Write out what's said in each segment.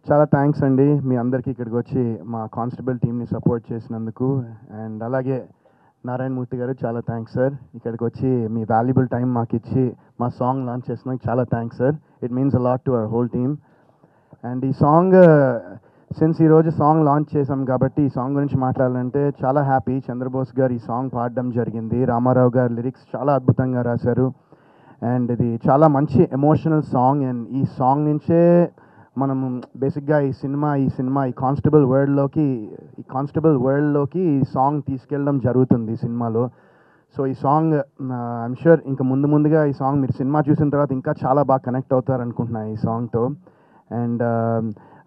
చాలా థ్యాంక్స్ అండి మీ అందరికీ ఇక్కడికి వచ్చి మా కానిస్టేబుల్ టీమ్ని సపోర్ట్ చేసినందుకు. అండ్ అలాగే నారాయణమూర్తి గారు చాలా థ్యాంక్స్ సార్, ఇక్కడికి వచ్చి మీ వాల్యుబుల్ టైం మాకు ఇచ్చి మా సాంగ్ లాంచ్ చేసినందుకు చాలా thanks sir. It means a lot to our whole team. And ఈ సాంగ్ సిన్స్ ఈరోజు సాంగ్ లాంచ్ చేసాం కాబట్టి ఈ సాంగ్ గురించి మాట్లాడాలంటే చాలా హ్యాపీ. చంద్రబోస్ గారు ఈ సాంగ్ పాడడం జరిగింది. రామారావు గారు లిరిక్స్ చాలా అద్భుతంగా రాశారు. అండ్ ఇది చాలా మంచి ఎమోషనల్ సాంగ్. అండ్ ఈ సాంగ్ నుంచే మనం బేసిక్గా ఈ కానిస్టేబుల్ వరల్డ్లోకి ఈ సాంగ్ తీసుకెళ్ళడం జరుగుతుంది ఈ సినిమాలో. సో ఈ సాంగ్ ఐఎమ్ షూర్ ఇంకా ముందుగా ఈ సాంగ్ మీరు సినిమా చూసిన తర్వాత ఇంకా చాలా బాగా కనెక్ట్ అవుతారు అనుకుంటున్నాను ఈ సాంగ్తో. అండ్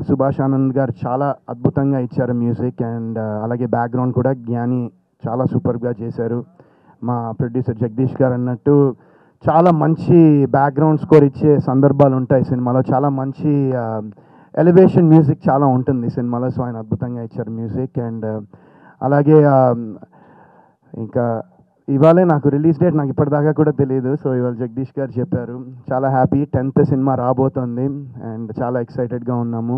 సుభాష్ ఆనంద్ గారు చాలా అద్భుతంగా ఇచ్చారు మ్యూజిక్. అండ్ అలాగే బ్యాక్గ్రౌండ్ కూడా జ్ఞాని చాలా సూపర్గా చేశారు. మా ప్రొడ్యూసర్ జగదీష్ గారు అన్నట్టు చాలా మంచి బ్యాక్గ్రౌండ్ స్కోర్ ఇచ్చే సందర్భాలు ఉంటాయి సినిమాలో. చాలా మంచి ఎలివేషన్ మ్యూజిక్ చాలా ఉంటుంది సినిమాలో. సో ఆయన అద్భుతంగా ఇచ్చారు మ్యూజిక్. అండ్ అలాగే ఇంకా ఇవాళే నాకు రిలీజ్ డేట్ నాకు ఇప్పటిదాకా కూడా తెలియదు. సో ఇవాళ జగదీష్ గారు చెప్పారు. చాలా హ్యాపీ, 10th సినిమా రాబోతుంది. అండ్ చాలా ఎక్సైటెడ్గా ఉన్నాము.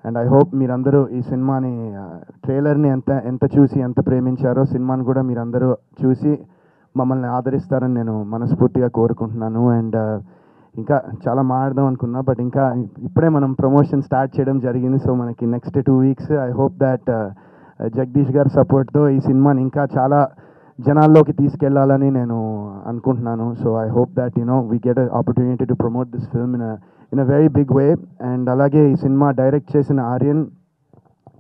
అండ్ ఐ హోప్ మీరందరూ ఈ సినిమాని ట్రైలర్ని ఎంత చూసి ఎంత ప్రేమించారో సినిమాని కూడా మీరందరూ చూసి మమ్మల్ని ఆదరిస్తారని నేను మనస్ఫూర్తిగా కోరుకుంటున్నాను. అండ్ ఇంకా చాలా మాట్లాడదాం అనుకున్నా, బట్ ఇంకా ఇప్పుడే మనం ప్రమోషన్ స్టార్ట్ చేయడం జరిగింది. సో మనకి next 2 weeks I hope that Jagadish గారి సపోర్ట్తో ఈ సినిమాని ఇంకా చాలా జనాల్లోకి తీసుకెళ్లాలని నేను అనుకుంటున్నాను. So I hope that we get opportunity to promote this film in a very big way. And అలాగే ఈ సినిమా డైరెక్ట్ చేసిన ఆర్యన్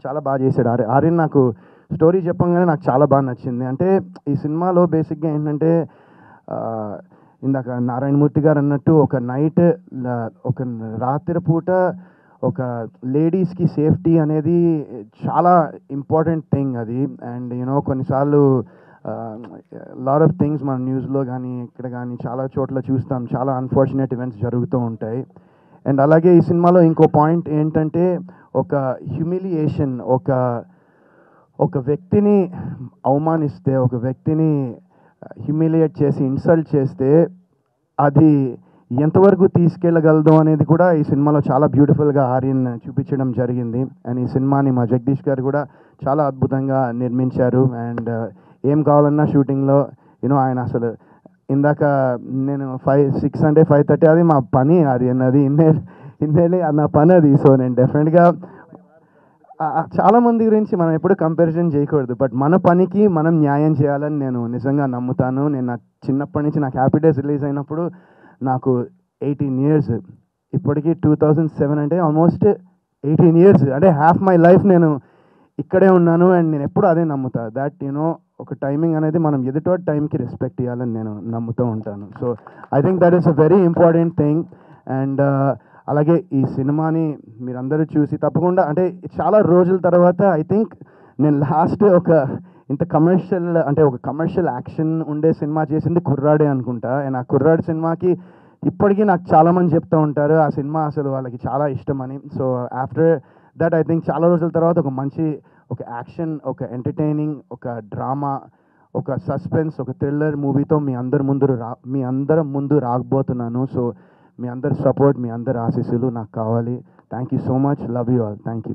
చాలా బాగా చేశాడు. ఆర్యన్ నాకు స్టోరీ చెప్పంగానే నాకు చాలా బాగా నచ్చింది. అంటే ఈ సినిమాలో బేసిక్గా ఏంటంటే ఇందాక నారాయణమూర్తి గారు అన్నట్టు ఒక రాత్రి పూట ఒక లేడీస్కి సేఫ్టీ అనేది చాలా ఇంపార్టెంట్ థింగ్ అది. అండ్ కొన్నిసార్లు లాట్ ఆఫ్ థింగ్స్ మన న్యూస్లో కానీ ఇక్కడ కానీ చాలా చోట్ల చూస్తాం, చాలా అన్ఫార్చునేట్ ఈవెంట్స్ జరుగుతూ ఉంటాయి. అండ్ అలాగే ఈ సినిమాలో ఇంకో పాయింట్ ఏంటంటే ఒక హ్యూమిలియేషన్, ఒక వ్యక్తిని అవమానిస్తే, ఒక వ్యక్తిని హ్యూమిలియేట్ చేసి ఇన్సల్ట్ చేస్తే అది ఎంతవరకు తీసుకెళ్ళగలదు అనేది కూడా ఈ సినిమాలో చాలా బ్యూటిఫుల్గా ఆర్యన్ చూపించడం జరిగింది. అండ్ ఈ సినిమాని మా జగదీష్ గారు కూడా చాలా అద్భుతంగా నిర్మించారు. అండ్ ఏం కావాలన్నా షూటింగ్లో ఆయన అసలు ఇందాక నేను 6 అంటే 5:30 అది మా పని ఆర్యన్, అది ఇన్నేళ్ళి నా పని అది. సో నేను డెఫినెట్గా చాలామంది గురించి మనం ఎప్పుడు కంపారిజన్ చేయకూడదు, బట్ మన పనికి మనం న్యాయం చేయాలని నేను నిజంగా నమ్ముతాను. నేను నా చిన్నప్పటి నుంచి నాకు హ్యాపీ డేస్ రిలీజ్ అయినప్పుడు నాకు 18 years, ఇప్పటికీ 2007 అంటే ఆల్మోస్ట్ 18 years, అంటే హాఫ్ మై లైఫ్ నేను ఇక్కడే ఉన్నాను. అండ్ నేను ఎప్పుడు అదే నమ్ముతా దట్ ఒక టైమింగ్ అనేది మనం ఎదుటోటి టైంకి రెస్పెక్ట్ ఇవ్వాలని నేను నమ్ముతూ ఉంటాను. So I think that is a very important thing. And అలాగే ఈ సినిమాని మీరందరూ చూసి తప్పకుండా, అంటే చాలా రోజుల తర్వాత ఐ థింక్ నేను లాస్ట్ ఇంత కమర్షియల్ యాక్షన్ ఉండే సినిమా చేసింది కుర్రాడే అనుకుంటా. అండ్ ఆ కుర్రాడు సినిమాకి ఇప్పటికీ నాకు చాలామంది చెప్తూ ఉంటారు ఆ సినిమా అసలు వాళ్ళకి చాలా ఇష్టమని. So after that I think చాలా రోజుల తర్వాత ఒక యాక్షన్, ఒక ఎంటర్టైనింగ్, ఒక డ్రామా, ఒక సస్పెన్స్, ఒక థ్రిల్లర్ మూవీతో మీ అందరం ముందు రాకపోతున్నాను. సో మీ అందరి సపోర్ట్, మీ అందరి ఆశీస్సులు నాకు కావాలి. Thank you so much. Love you all. Thank you.